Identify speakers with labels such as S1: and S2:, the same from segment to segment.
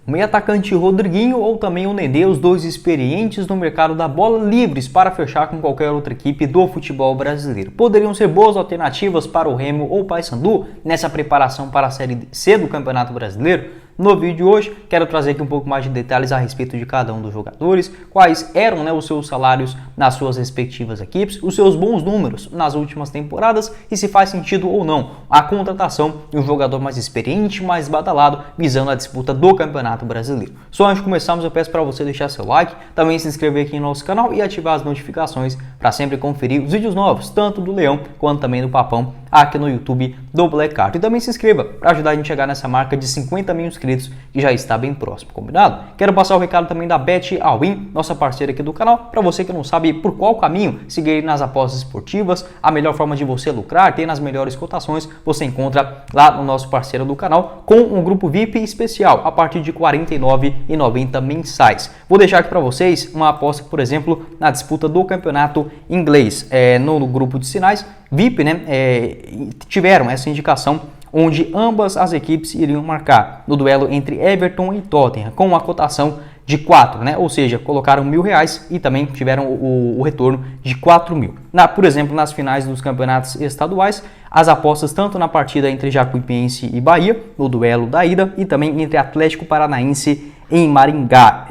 S1: O meio atacante Rodriguinho ou também o Nenê, os dois experientes no mercado da bola, livres para fechar com qualquer outra equipe do futebol brasileiro. Poderiam ser boas alternativas para o Remo ou Paysandu nessa preparação para a Série C do Campeonato Brasileiro? No vídeo de hoje, quero trazer aqui um pouco mais de detalhes a respeito de cada um dos jogadores, quais eram os seus salários nas suas respectivas equipes, os seus bons números nas últimas temporadas e se faz sentido ou não a contratação de um jogador mais experiente, mais badalado, visando a disputa do Campeonato Brasileiro. Só antes de começarmos, eu peço para você deixar seu like, também se inscrever aqui no nosso canal e ativar as notificações para sempre conferir os vídeos novos, tanto do Leão quanto também do Papão, aqui no YouTube do Black Card. E também se inscreva para ajudar a gente a chegar nessa marca de 50 mil inscritos, que já está bem próximo, combinado? Quero passar o recado também da Bet All-in, nossa parceira aqui do canal, para você que não sabe por qual caminho seguir nas apostas esportivas, a melhor forma de você lucrar, ter as melhores cotações, você encontra lá no nosso parceiro do canal, com um grupo VIP especial, a partir de R$ 49,90 mensais. Vou deixar aqui para vocês uma aposta, por exemplo, na disputa do campeonato inglês, no grupo de sinais VIP, né? Tiveram essa indicação onde ambas as equipes iriam marcar no duelo entre Everton e Tottenham, com uma cotação de 4, né? Ou seja, colocaram R$1.000 e também tiveram o retorno de 4 mil. Por exemplo, nas finais dos campeonatos estaduais, as apostas tanto na partida entre Jacuipense e Bahia, no duelo da ida, e também entre Atlético Paranaense em Maringá.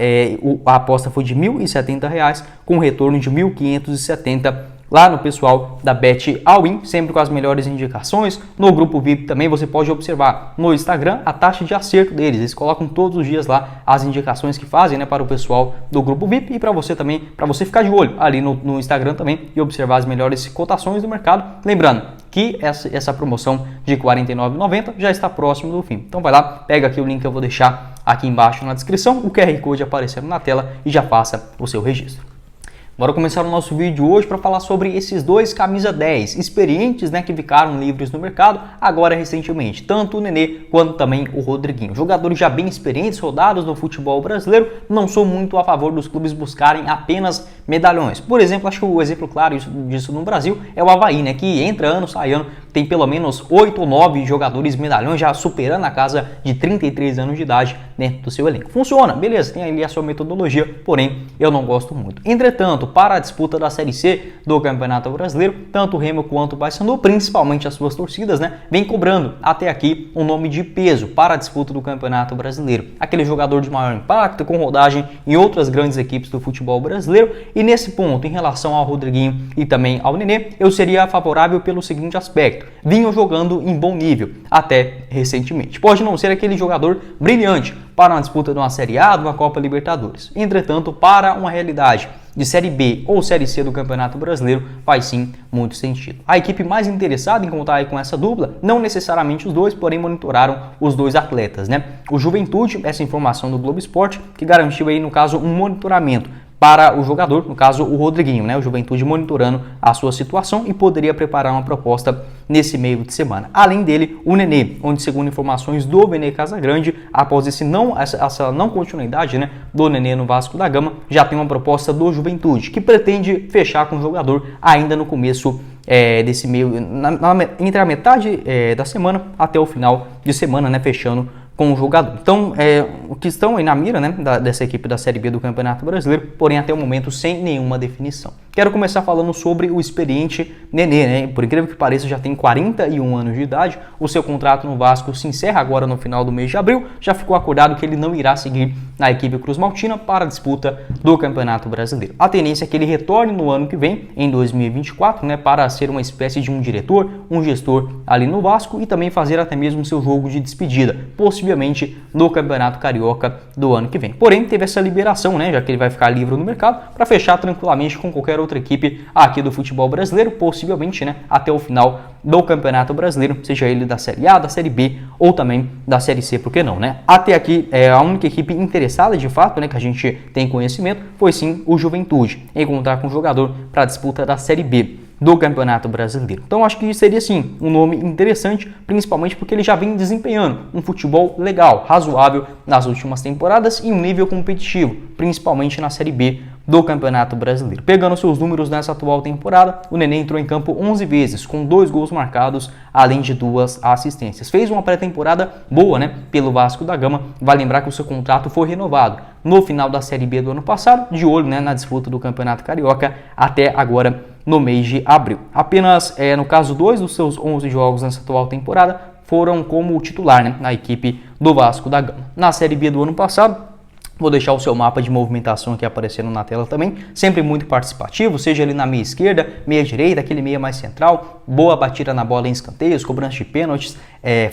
S1: A aposta foi de R$1.070, com retorno de 1.570 lá no pessoal da Bet All-in, sempre com as melhores indicações. No grupo VIP também você pode observar no Instagram a taxa de acerto deles. Eles colocam todos os dias lá as indicações que fazem, né, para o pessoal do grupo VIP e para você também, para você ficar de olho ali no Instagram também e observar as melhores cotações do mercado. Lembrando que essa promoção de R$ 49,90 já está próximo do fim. Então vai lá, pega aqui o link que eu vou deixar aqui embaixo na descrição, o QR Code aparecendo na tela e já faça o seu registro. Bora começar o nosso vídeo hoje para falar sobre esses dois camisa 10 experientes, né, que ficaram livres no mercado agora recentemente, tanto o Nenê quanto também o Rodriguinho. Jogadores já bem experientes, rodados no futebol brasileiro. Não sou muito a favor dos clubes buscarem apenas medalhões. Por exemplo, acho que o exemplo claro disso no Brasil é o Avaí, né, que entra ano, sai ano, tem pelo menos 8 ou 9 jogadores medalhões, já superando a casa de 33 anos de idade dentro do seu elenco. Funciona, beleza, tem ali a sua metodologia, porém eu não gosto muito. Entretanto, para a disputa da Série C do Campeonato Brasileiro, tanto o Remo quanto o Paysandu, principalmente as suas torcidas, né, vem cobrando até aqui um nome de peso para a disputa do Campeonato Brasileiro. Aquele jogador de maior impacto, com rodagem em outras grandes equipes do futebol brasileiro. E nesse ponto, em relação ao Rodriguinho e também ao Nenê, eu seria favorável pelo seguinte aspecto: vinham jogando em bom nível até recentemente. Pode não ser aquele jogador brilhante para uma disputa de uma Série A, de uma Copa Libertadores. Entretanto, para uma realidade de Série B ou Série C do Campeonato Brasileiro, faz sim muito sentido. A equipe mais interessada em contar aí com essa dupla, não necessariamente os dois, porém monitoraram os dois atletas, né? O Juventude, essa informação do Globo Esporte, que garantiu aí, no caso, um monitoramento para o jogador, no caso o Rodriguinho, né? O Juventude monitorando a sua situação e poderia preparar uma proposta nesse meio de semana. Além dele, o Nenê, onde segundo informações do Vene Casagrande, após essa não continuidade, né, do Nenê no Vasco da Gama, já tem uma proposta do Juventude, que pretende fechar com o jogador ainda no começo desse meio, entre a metade da semana até o final de semana, né, fechando com o jogador. Então, o que estão aí na mira, né, dessa equipe da Série B do Campeonato Brasileiro, porém até o momento sem nenhuma definição. Quero começar falando sobre o experiente Nenê, né? Por incrível que pareça, já tem 41 anos de idade. O seu contrato no Vasco se encerra agora no final do mês de abril. Já ficou acordado que ele não irá seguir na equipe Cruz Maltina para a disputa do Campeonato Brasileiro. A tendência é que ele retorne no ano que vem, em 2024, né, para ser uma espécie de um diretor, um gestor ali no Vasco e também fazer até mesmo seu jogo de despedida, possivelmente no Campeonato Carioca do ano que vem. Porém, teve essa liberação, né, já que ele vai ficar livre no mercado, para fechar tranquilamente com qualquer outra equipe aqui do futebol brasileiro, possivelmente, né, até o final do Campeonato Brasileiro, seja ele da Série A, da Série B ou também da Série C, por que não, né? Até aqui, a única equipe interessada de fato, né, que a gente tem conhecimento, foi sim o Juventude, em contar com o jogador para a disputa da Série B do Campeonato Brasileiro. Então acho que seria sim um nome interessante, principalmente porque ele já vem desempenhando um futebol legal, razoável nas últimas temporadas e um nível competitivo, principalmente na Série B do Campeonato Brasileiro. Pegando seus números nessa atual temporada, o Nenê entrou em campo 11 vezes, com 2 gols marcados, além de 2 assistências. Fez uma pré-temporada boa, né, pelo Vasco da Gama. Vai lembrar que o seu contrato foi renovado no final da Série B do ano passado, de olho, né, na disputa do Campeonato Carioca até agora no mês de abril. Apenas, no caso, 2 dos seus 11 jogos nessa atual temporada foram como titular, né, na equipe do Vasco da Gama. Na Série B do ano passado, vou deixar o seu mapa de movimentação aqui aparecendo na tela também, sempre muito participativo, seja ali na meia esquerda, meia direita, aquele meia mais central, boa batida na bola em escanteios, cobrança de pênaltis,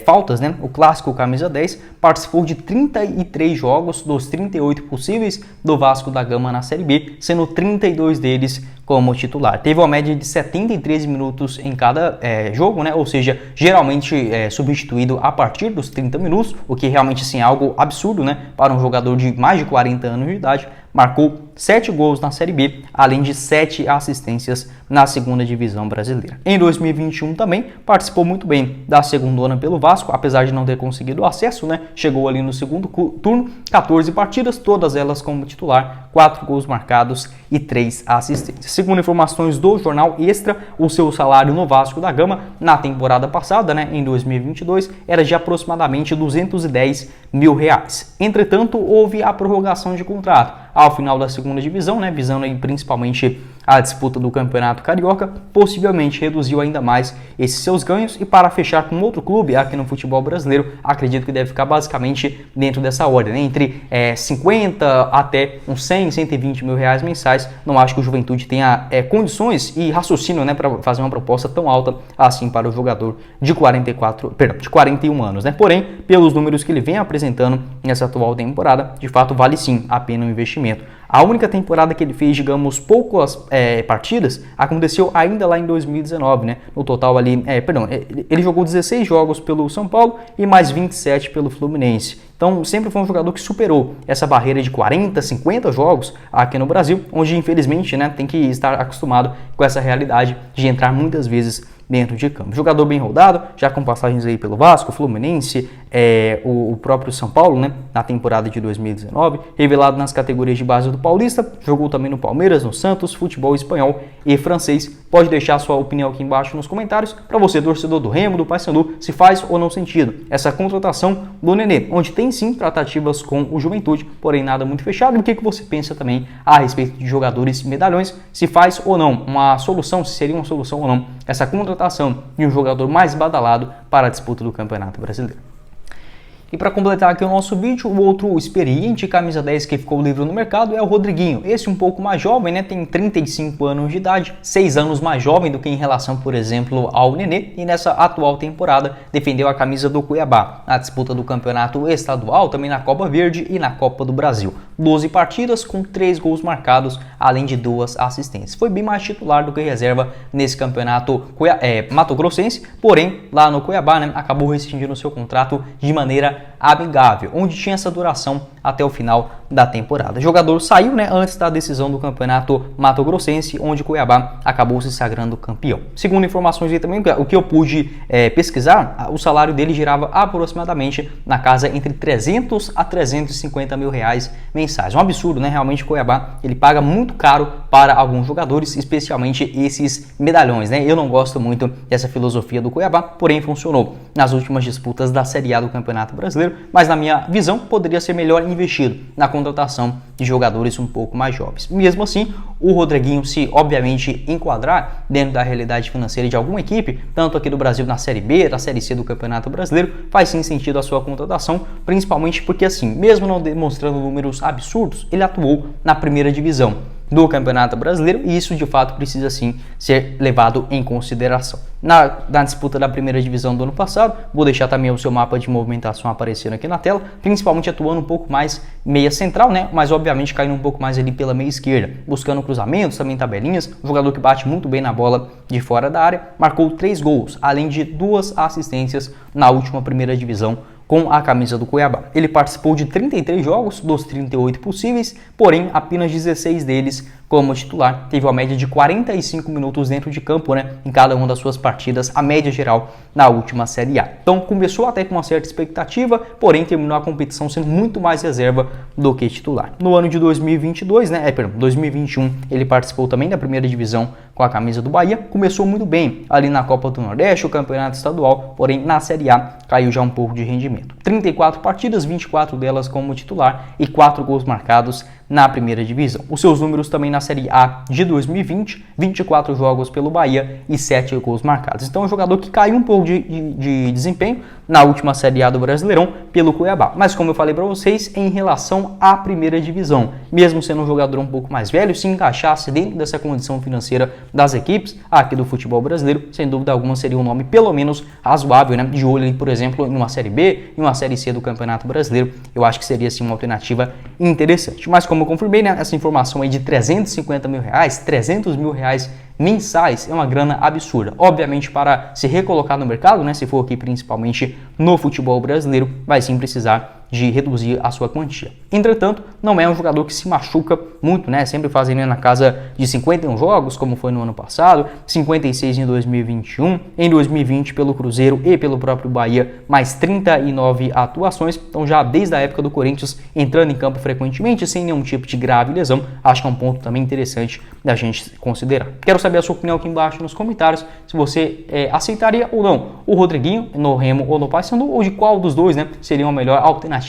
S1: faltas, né? O clássico camisa 10, participou de 33 jogos dos 38 possíveis do Vasco da Gama na Série B, sendo 32 deles como titular. Teve uma média de 73 minutos em cada jogo, né? Ou seja, geralmente substituído a partir dos 30 minutos, o que realmente assim, é algo absurdo, né? Para um jogador de mais de 40 anos de idade. Marcou 7 gols na Série B, além de 7 assistências na segunda divisão brasileira. Em 2021 também participou muito bem da segundona pelo Vasco, apesar de não ter conseguido acesso, né? Chegou ali no segundo turno, 14 partidas, todas elas como titular, 4 gols marcados e 3 assistências. Segundo informações do Jornal Extra, o seu salário no Vasco da Gama na temporada passada, né, em 2022, era de aproximadamente R$210 mil. Entretanto, houve a prorrogação de contrato ao final da segunda divisão, né, visando aí principalmente a disputa do Campeonato Carioca, possivelmente reduziu ainda mais esses seus ganhos, e para fechar com outro clube aqui no futebol brasileiro, acredito que deve ficar basicamente dentro dessa ordem, né, entre 50 até uns 100, 120 mil reais mensais. Não acho que o Juventude tenha condições e raciocínio, né, para fazer uma proposta tão alta assim para o jogador de 41 anos, né? Porém, pelos números que ele vem apresentando nessa atual temporada, de fato vale sim a pena o investimento. A única temporada que ele fez, digamos, poucas partidas, aconteceu ainda lá em 2019, né? No total ali, ele jogou 16 jogos pelo São Paulo e mais 27 pelo Fluminense. Então, sempre foi um jogador que superou essa barreira de 40, 50 jogos aqui no Brasil, onde, infelizmente, né, tem que estar acostumado com essa realidade de entrar muitas vezes dentro de campo. Jogador bem rodado, já com passagens aí pelo Vasco, Fluminense, o próprio São Paulo, né, na temporada de 2019, revelado nas categorias de base do Paulista, jogou também no Palmeiras, no Santos, futebol espanhol e francês. Pode deixar sua opinião aqui embaixo nos comentários, para você, torcedor do Remo, do Paysandu, se faz ou não sentido essa contratação do Nenê, onde tem sim tratativas com o Juventude, porém nada muito fechado. E o que você pensa também a respeito de jogadores medalhões, se faz ou não uma solução, se seria uma solução ou não essa contratação de um jogador mais badalado para a disputa do Campeonato Brasileiro. E para completar aqui o nosso vídeo, o outro experiente camisa 10 que ficou livre no mercado é o Rodriguinho. Esse um pouco mais jovem, né, tem 35 anos de idade, 6 anos mais jovem do que em relação, por exemplo, ao Nenê, e nessa atual temporada defendeu a camisa do Cuiabá na disputa do campeonato estadual, também na Copa Verde e na Copa do Brasil. 12 partidas com 3 gols marcados, além de 2 assistências. Foi bem mais titular do que reserva nesse campeonato mato-grossense, porém lá no Cuiabá, né, acabou rescindindo seu contrato de maneira amigável, onde tinha essa duração até o final da temporada. O jogador saiu, né, antes da decisão do campeonato mato-grossense, onde Cuiabá acabou se sagrando campeão. Segundo informações aí também, o que eu pude pesquisar, o salário dele girava aproximadamente na casa entre 300 a 350 mil reais mensais. Um absurdo, né? Realmente Cuiabá, ele paga muito caro para alguns jogadores, especialmente esses medalhões, né? Eu não gosto muito dessa filosofia do Cuiabá, porém funcionou nas últimas disputas da Série A do Campeonato Brasileiro, mas na minha visão poderia ser melhor investido na contratação de jogadores um pouco mais jovens. Mesmo assim, o Rodriguinho, se obviamente enquadrar dentro da realidade financeira de alguma equipe, tanto aqui do Brasil na Série B, na Série C do Campeonato Brasileiro, faz sim sentido a sua contratação, principalmente porque assim, mesmo não demonstrando números absurdos, ele atuou na primeira divisão do Campeonato Brasileiro, e isso de fato precisa sim ser levado em consideração. Na disputa da primeira divisão do ano passado, vou deixar também o seu mapa de movimentação aparecendo aqui na tela, principalmente atuando um pouco mais meia central, né? Mas obviamente caindo um pouco mais ali pela meia esquerda, buscando cruzamentos, também tabelinhas, um jogador que bate muito bem na bola de fora da área, marcou 3 gols, além de 2 assistências na última primeira divisão com a camisa do Cuiabá. Ele participou de 33 jogos dos 38 possíveis, porém apenas 16 deles como titular, teve uma média de 45 minutos dentro de campo, né, em cada uma das suas partidas, a média geral na última Série A. Então começou até com uma certa expectativa, porém terminou a competição sendo muito mais reserva do que titular. No ano de 2022, 2021, ele participou também da primeira divisão com a camisa do Bahia, começou muito bem ali na Copa do Nordeste, o campeonato estadual, porém na Série A caiu já um pouco de rendimento. 34 partidas, 24 delas como titular e 4 gols marcados na primeira divisão. Os seus números também na Série A de 2020, 24 jogos pelo Bahia e 7 gols marcados. Então é um jogador que caiu um pouco de desempenho na última Série A do Brasileirão pelo Cuiabá. Mas como eu falei para vocês, em relação à primeira divisão, mesmo sendo um jogador um pouco mais velho, se encaixasse dentro dessa condição financeira das equipes aqui do futebol brasileiro, sem dúvida alguma seria um nome pelo menos razoável, né? De olho, por exemplo, em uma Série B, em uma Série C do Campeonato Brasileiro, eu acho que seria sim uma alternativa interessante. Mas como eu confirmei, né, essa informação aí de 350 mil reais, 300 mil reais mensais é uma grana absurda. Obviamente, para se recolocar no mercado, né, se for aqui principalmente no futebol brasileiro, vai sim precisar de reduzir a sua quantia. Entretanto, não é um jogador que se machuca muito, né? Sempre fazendo na casa de 51 jogos, como foi no ano passado, 56 em 2021, em 2020 pelo Cruzeiro e pelo próprio Bahia, mais 39 atuações. Então já desde a época do Corinthians, entrando em campo frequentemente, sem nenhum tipo de grave lesão, acho que é um ponto também interessante da gente considerar. Quero saber a sua opinião aqui embaixo nos comentários, se você aceitaria ou não o Rodriguinho no Remo ou no Paysandu, ou de qual dos dois, né, seria uma melhor alternativa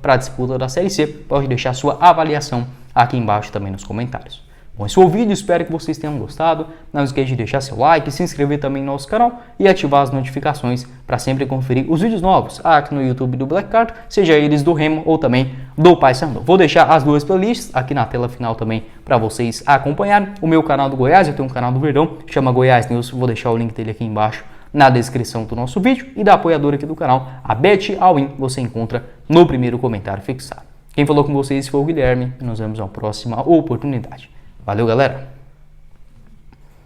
S1: para a disputa da Série C. Pode deixar sua avaliação aqui embaixo também nos comentários. Bom, esse foi o vídeo, espero que vocês tenham gostado. Não esqueça de deixar seu like, se inscrever também no nosso canal e ativar as notificações para sempre conferir os vídeos novos aqui no YouTube do Black Card, seja eles do Remo ou também do Paysandu. Vou deixar as duas playlists aqui na tela final também para vocês acompanharem. O meu canal do Goiás, eu tenho um canal do Verdão, chama Goiás News, vou deixar o link dele aqui embaixo na descrição do nosso vídeo, e da apoiadora aqui do canal, a Bet All-in, você encontra no primeiro comentário fixado. Quem falou com vocês foi o Guilherme, e nos vemos na próxima oportunidade. Valeu, galera!